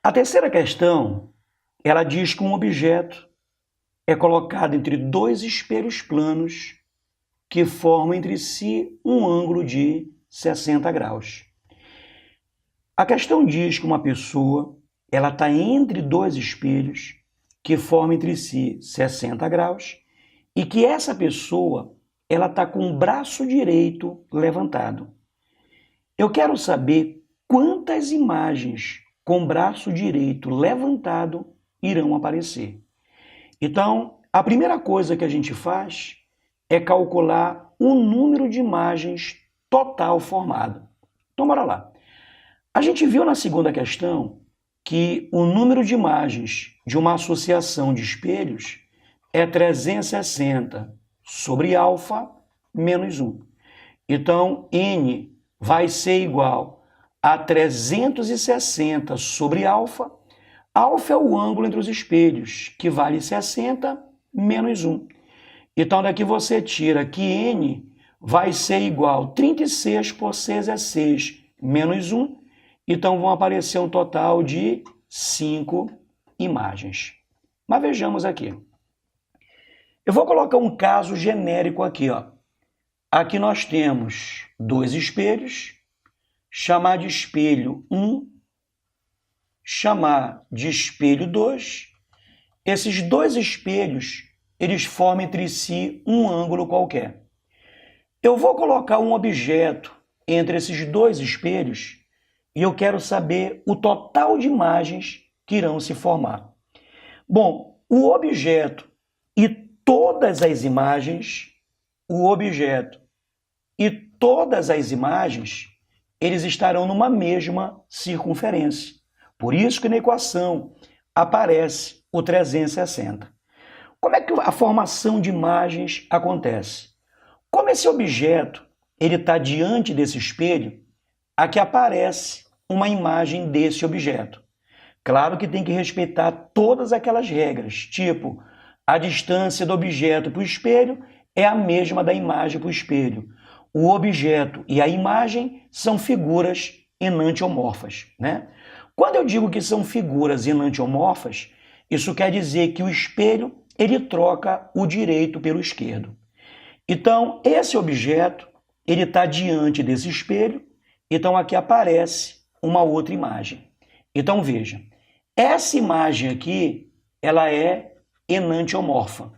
A terceira questão, ela diz que um objeto é colocado entre dois espelhos planos que formam entre si um ângulo de 60 graus. A questão diz que uma pessoa ela está entre dois espelhos que formam entre si 60 graus e que essa pessoa ela está com o braço direito levantado. Eu quero saber quantas imagens com o braço direito levantado irão aparecer. Então, a primeira coisa que a gente faz é calcular o número de imagens total formado. Então, bora lá. A gente viu na segunda questão que o número de imagens de uma associação de espelhos é 360 sobre alfa menos 1. Então, N vai ser igual a 360 sobre alfa. Alfa é o ângulo entre os espelhos, que vale 60 menos 1. Então, daqui você tira que N vai ser igual a 36 por 6 é 6 menos 1. Então, vão aparecer um total de 5 imagens. Mas vejamos aqui. Eu vou colocar um caso genérico aqui, ó. Aqui nós temos dois espelhos, chamar de espelho 1, chamar de espelho 2. Esses dois espelhos, eles formam entre si um ângulo qualquer. Eu vou colocar um objeto entre esses dois espelhos e eu quero saber o total de imagens que irão se formar. Bom, o objeto e todas as imagens, eles estarão numa mesma circunferência. Por isso que na equação aparece o 360. Como é que a formação de imagens acontece? Como esse objeto ele está diante desse espelho, aqui aparece uma imagem desse objeto. Claro que tem que respeitar todas aquelas regras, tipo, a distância do objeto para o espelho é a mesma da imagem para o espelho. O objeto e a imagem são figuras enantiomorfas, né? Quando eu digo que são figuras enantiomorfas, isso quer dizer que o espelho ele troca o direito pelo esquerdo. Então, esse objeto ele está diante desse espelho, então aqui aparece uma outra imagem. Então, veja, essa imagem aqui, ela é enantiomorfa.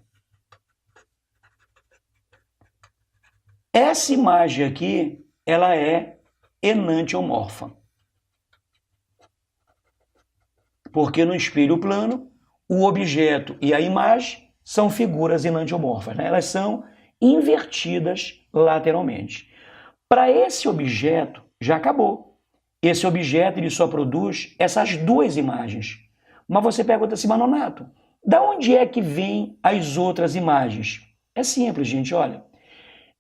Essa imagem aqui, ela é enantiomorfa. Porque no espelho plano, o objeto e a imagem são figuras enantiomorfas, né? Elas são invertidas lateralmente. Para esse objeto, já acabou. Esse objeto ele só produz essas duas imagens. Mas você pergunta assim, mas Nonato, da onde é que vêm as outras imagens? É simples, gente, olha.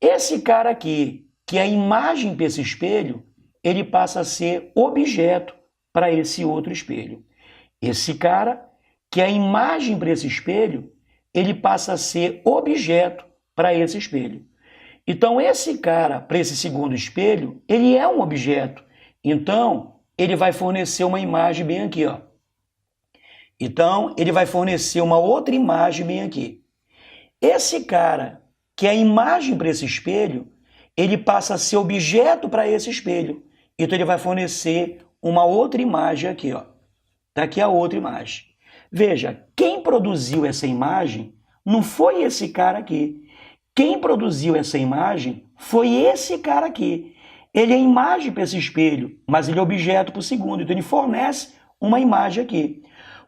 Esse cara aqui, que é a imagem para esse espelho, ele passa a ser objeto para esse outro espelho. Esse cara, que é a imagem para esse espelho, ele passa a ser objeto para esse espelho. Então, esse cara, para esse segundo espelho, ele é um objeto. Então, ele vai fornecer uma imagem bem aqui, ó. Então, ele vai fornecer uma outra imagem bem aqui. Esse cara, que é a imagem para esse espelho, ele passa a ser objeto para esse espelho. Então, ele vai fornecer uma outra imagem aqui, ó. Tá aqui a outra imagem. Veja, quem produziu essa imagem não foi esse cara aqui. Quem produziu essa imagem foi esse cara aqui. Ele é imagem para esse espelho, mas ele é objeto para o segundo. Então, ele fornece uma imagem aqui.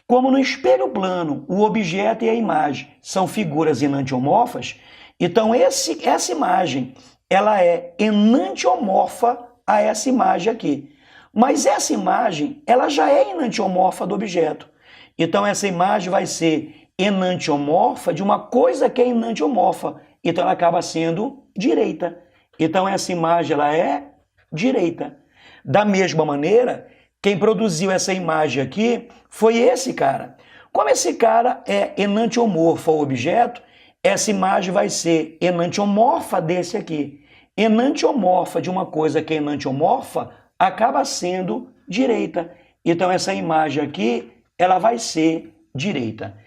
Como no espelho plano, o objeto e a imagem são figuras enantiomorfas, então essa imagem ela é enantiomorfa a essa imagem aqui. Mas essa imagem ela já é enantiomorfa do objeto. Então essa imagem vai ser enantiomorfa de uma coisa que é enantiomorfa. Então ela acaba sendo direita. Então essa imagem ela é direita. Da mesma maneira, quem produziu essa imagem aqui foi esse cara. Como esse cara é enantiomorfo ao objeto, essa imagem vai ser enantiomorfa desse aqui. Enantiomorfa de uma coisa que é enantiomorfa acaba sendo direita. então essa imagem aqui, ela vai ser direita.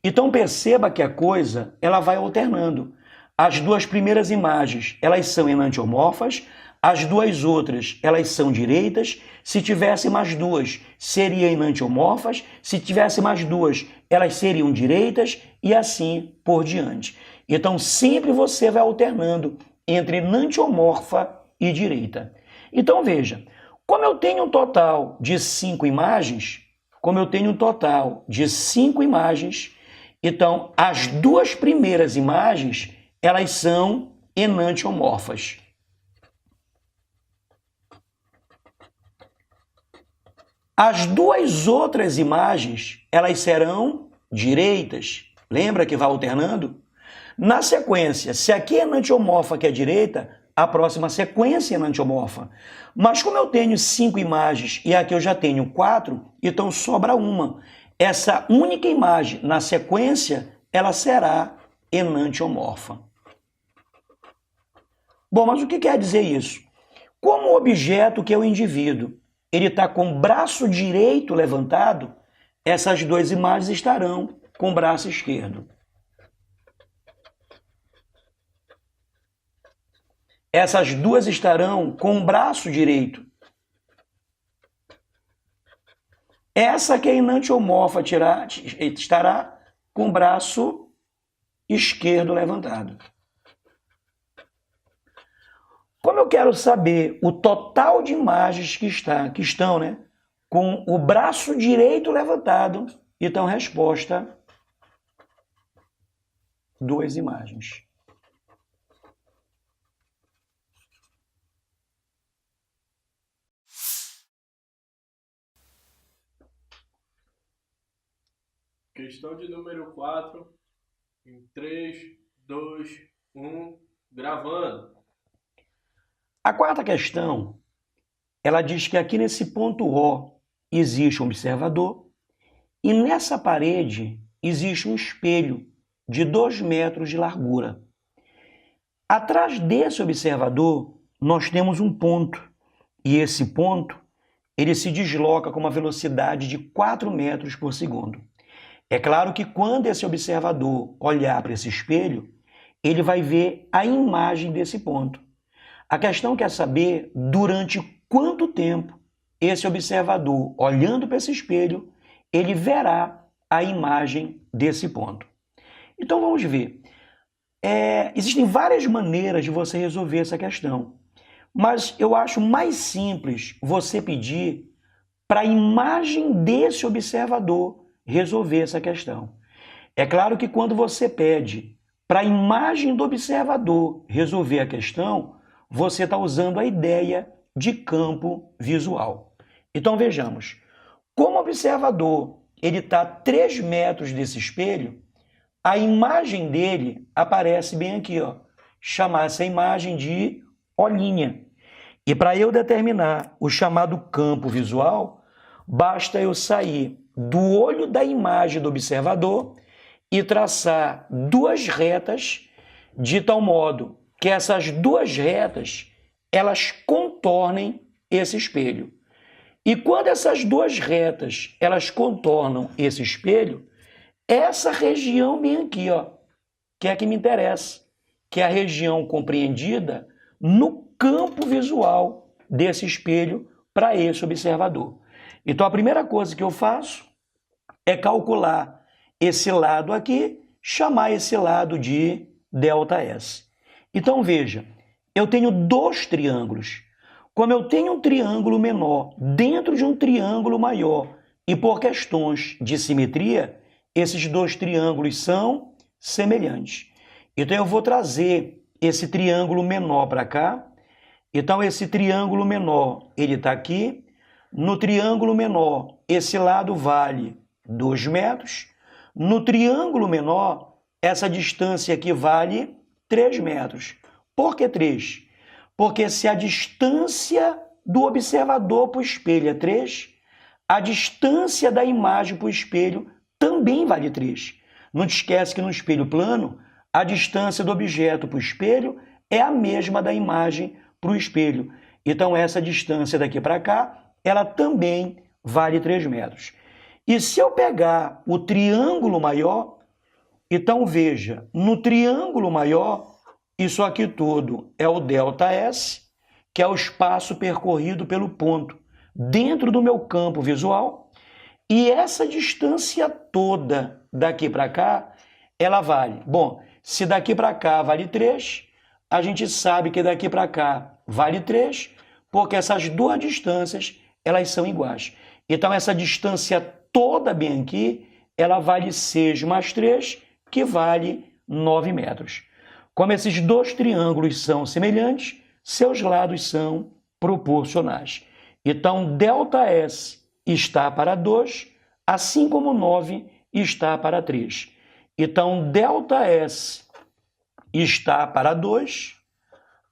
Então perceba que a coisa, ela vai alternando. As duas primeiras imagens, elas são enantiomorfas, as duas outras, elas são direitas. Se tivesse mais duas, seriam enantiomorfas. Se tivesse mais duas, elas seriam direitas e assim por diante. Então sempre você vai alternando entre enantiomorfa e direita. Então veja, como eu tenho um total de 5 imagens, então as duas primeiras imagens, elas são enantiomorfas. As duas outras imagens, elas serão direitas. Lembra que vai alternando? Na sequência, se aqui é enantiomorfa que é direita, a próxima sequência é enantiomorfa. Mas como eu tenho 5 imagens e aqui eu já tenho 4, então sobra uma. Essa única imagem na sequência, ela será enantiomorfa. Bom, mas o que quer dizer isso? Como o objeto que é o indivíduo, ele está com o braço direito levantado, essas duas imagens estarão com o braço esquerdo. Essas duas estarão com o braço direito. Essa que é enantiomorfa estará com o braço esquerdo levantado. Como eu quero saber o total de imagens que estão, né, com o braço direito levantado, então resposta, 2 imagens. Questão de número 4, em 3, 2, 1, gravando. A quarta questão, ela diz que aqui nesse ponto O existe um observador e nessa parede existe um espelho de 2 metros de largura. Atrás desse observador, nós temos um ponto e esse ponto, ele se desloca com uma velocidade de 4 metros por segundo. É claro que quando esse observador olhar para esse espelho, ele vai ver a imagem desse ponto. A questão quer saber durante quanto tempo esse observador, olhando para esse espelho, ele verá a imagem desse ponto. Então vamos ver. Existem várias maneiras de você resolver essa questão, mas eu acho mais simples você pedir para a imagem desse observador resolver essa questão. É claro que quando você pede para a imagem do observador resolver a questão, você está usando a ideia de campo visual. Então vejamos, como o observador ele está a 3 metros desse espelho, a imagem dele aparece bem aqui, ó, chamar essa imagem de olhinha. E para eu determinar o chamado campo visual, basta eu sair do olho da imagem do observador e traçar 2 retas de tal modo que essas 2 retas elas contornem esse espelho. E quando essas 2 retas elas contornam esse espelho, essa região bem aqui, ó, que é a que me interessa, que é a região compreendida no campo visual desse espelho para esse observador. Então a primeira coisa que eu faço é calcular esse lado aqui, chamar esse lado de ΔS. Então veja, eu tenho 2 triângulos. Como eu tenho um triângulo menor dentro de um triângulo maior e por questões de simetria, esses 2 triângulos são semelhantes. Então eu vou trazer esse triângulo menor para cá. Então esse triângulo menor, ele está aqui. No triângulo menor, esse lado vale 2 metros. No triângulo menor, essa distância aqui vale 3 metros. Por que 3? Porque se a distância do observador para o espelho é 3, a distância da imagem para o espelho também vale 3. Não te esquece que no espelho plano, a distância do objeto para o espelho é a mesma da imagem para o espelho. Então essa distância daqui para cá, ela também vale 3 metros. E se eu pegar o triângulo maior, então veja, no triângulo maior, isso aqui tudo é o ΔS, que é o espaço percorrido pelo ponto dentro do meu campo visual, e essa distância toda daqui para cá, ela vale. Bom, se daqui para cá vale 3, a gente sabe que daqui para cá vale 3, porque essas duas distâncias, elas são iguais. Então, essa distância toda bem aqui, ela vale 6 mais 3, que vale 9 metros. Como esses dois triângulos são semelhantes, seus lados são proporcionais. Então, ΔS está para 2, assim como 9 está para 3. Então, ΔS está para 2,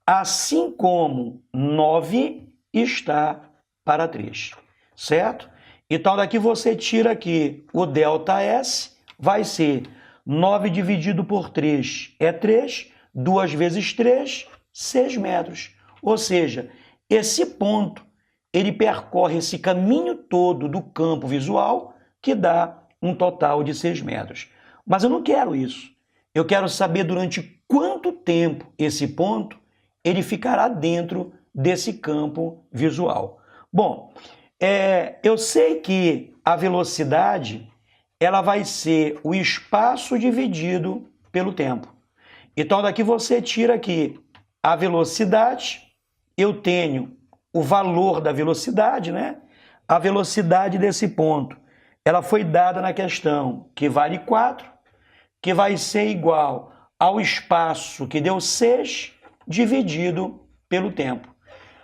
assim como 9 está para 3, certo? Então, daqui você tira aqui o ΔS, vai ser 9 dividido por 3 é 3, 2 vezes 3, 6 metros. Ou seja, esse ponto, ele percorre esse caminho todo do campo visual, que dá um total de 6 metros. Mas eu não quero isso. Eu quero saber durante quanto tempo esse ponto ele ficará dentro desse campo visual. Bom, eu sei que a velocidade ela vai ser o espaço dividido pelo tempo. Então, daqui você tira aqui a velocidade, eu tenho o valor da velocidade, né? A velocidade desse ponto, ela foi dada na questão, que vale 4, que vai ser igual ao espaço que deu 6, dividido pelo tempo.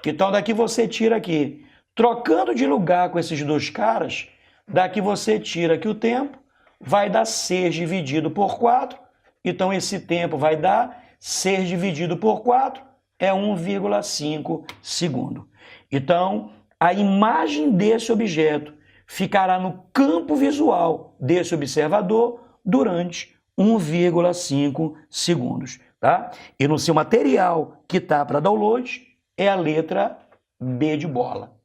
Então, daqui você tira aqui, trocando de lugar com esses dois caras, daqui você tira que o tempo vai dar 6 dividido por 4, então esse tempo vai dar 6 dividido por 4, é 1,5 segundo. Então, a imagem desse objeto ficará no campo visual desse observador durante 1,5 segundos. Tá? E no seu material que está para download é a letra B de bola.